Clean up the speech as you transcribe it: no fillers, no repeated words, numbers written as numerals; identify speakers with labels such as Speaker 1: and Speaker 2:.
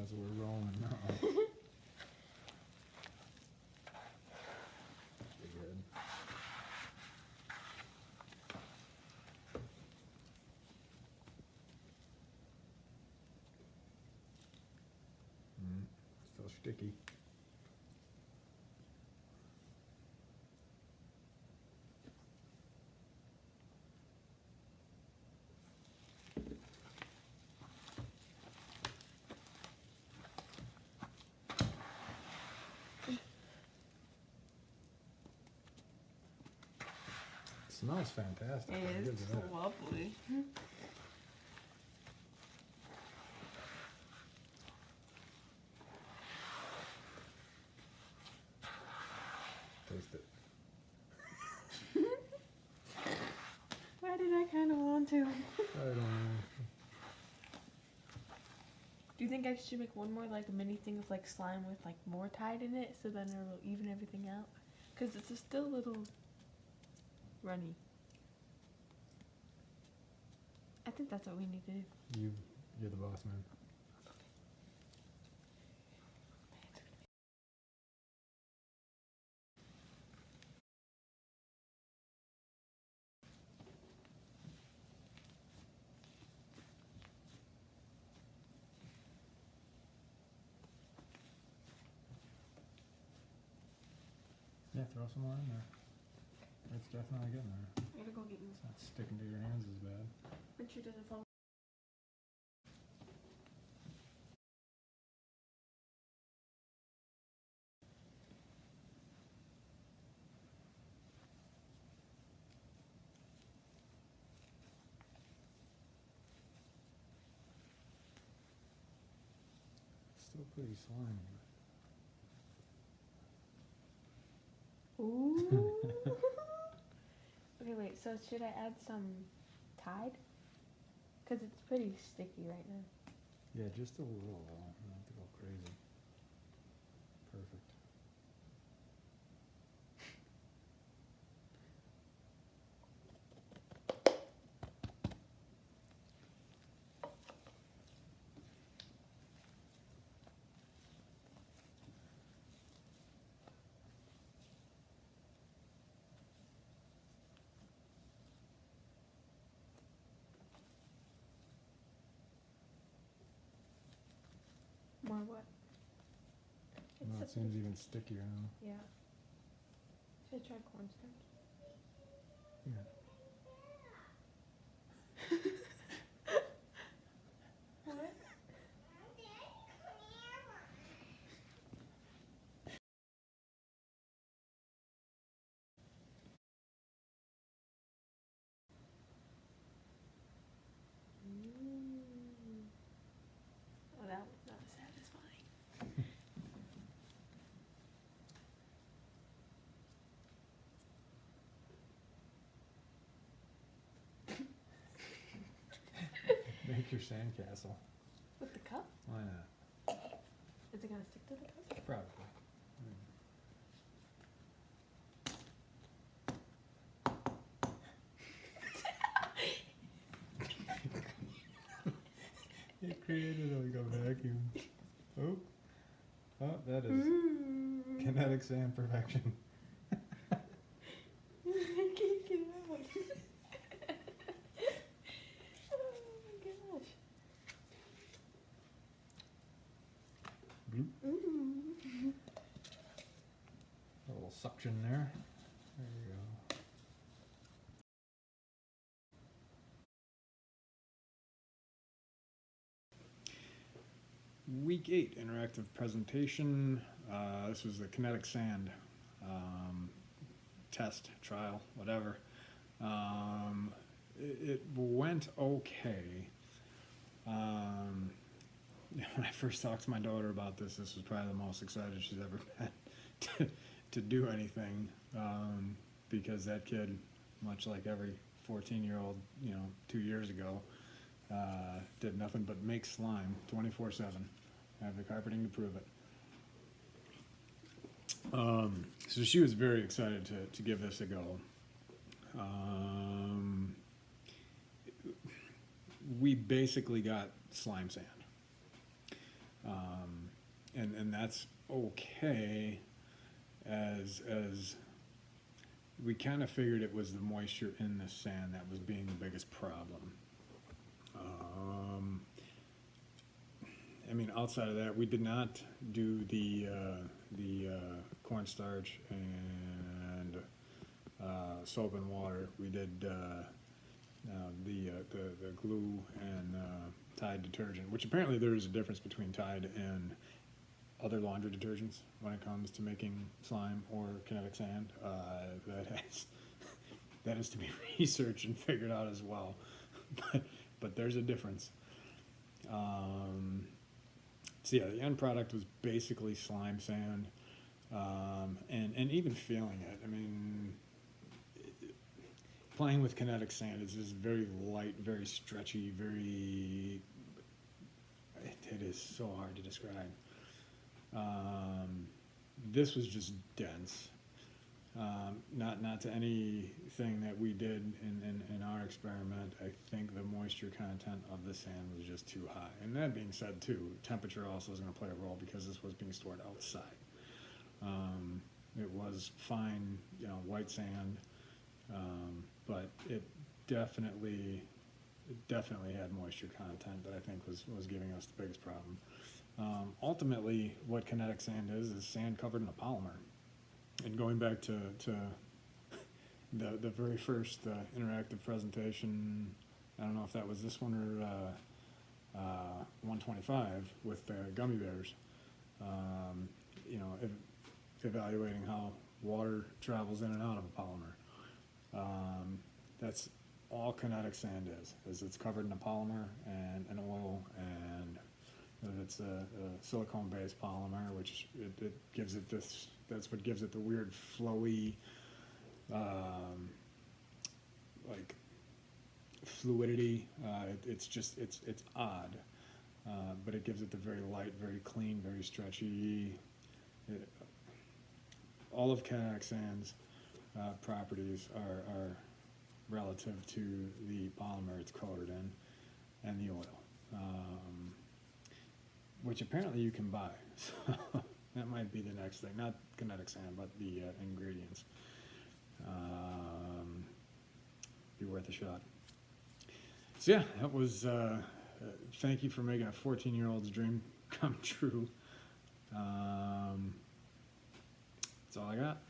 Speaker 1: as we're rolling now. Pretty good. Still sticky. Smells fantastic. I'll give
Speaker 2: It's
Speaker 1: you that.
Speaker 2: lovely.
Speaker 1: Taste it.
Speaker 2: Why did I kind of want to?
Speaker 1: I don't know.
Speaker 2: Do you think I should make one more like a mini thing of like slime with like more Tide in it, so then it'll even everything out? Cause it's still a little runny. I think that's what we need to do.
Speaker 1: You're the boss man. Yeah, throw some more in there. It's definitely getting there.
Speaker 2: I gotta go get more.
Speaker 1: It's not sticking to your hands as bad.
Speaker 2: Make sure it doesn't fall.
Speaker 1: It's still pretty slimy.
Speaker 2: Ooh. Okay, wait. So should I add some Tide? Cause it's pretty sticky right now.
Speaker 1: Yeah, just a little. You don't have to go crazy. Perfect.
Speaker 2: More what?
Speaker 1: No, it seems even stickier now.
Speaker 2: Yeah. Should I try cornstarch?
Speaker 1: Yeah.
Speaker 2: What? Oh, that was not satisfying.
Speaker 1: Make your sandcastle.
Speaker 2: With the cup?
Speaker 1: Why not?
Speaker 2: Is it gonna stick to the cup?
Speaker 1: Probably. It created like a vacuum. Oh, that is kinetic sand perfection.
Speaker 2: I can't get it out. Oh my gosh.
Speaker 1: Bloop. A little suction there. There you go. Week 8 interactive presentation. This was the kinetic sand test, trial, whatever. It went okay. When I first talked to my daughter about this was probably the most excited she's ever been to do anything, because that kid, much like every 14-year-old, 2 years ago, did nothing but make slime 24/7. I have the carpeting to prove it. So she was very excited to give this a go. We basically got slime sand. And that's okay, as we kind of figured it was the moisture in the sand that was being the biggest problem. I mean, outside of that, we did not do the cornstarch and soap and water. We did the glue and Tide detergent, which apparently there is a difference between Tide and other laundry detergents when it comes to making slime or kinetic sand. That is to be researched and figured out as well. But there's a difference. So yeah, the end product was basically slime sand, and even feeling it. I mean, playing with kinetic sand is just very light, very stretchy, very. It is so hard to describe. This was just dense. Not to anything that we did in our experiment. I think the moisture content of the sand was just too high. And that being said, too, temperature also is going to play a role because this was being stored outside. It was fine, white sand, but it definitely had moisture content that I think was giving us the biggest problem. Ultimately, what kinetic sand is sand covered in a polymer. And going back to the very first interactive presentation, I don't know if that was this one or 125 with the gummy bears, evaluating how water travels in and out of a polymer. That's all kinetic sand is it's covered in a polymer and an oil, and it's a silicone-based polymer, which it gives it this. That's what gives it the weird flowy, like fluidity. It's odd, but it gives it the very light, very clean, very stretchy. All of kinetic sand's properties are relative to the polymer it's coated in and the oil, which apparently you can buy. So that might be the next thing, not kinetic sand, but the ingredients. Be worth a shot. So yeah, that was, thank you for making a 14-year-old's dream come true. That's all I got.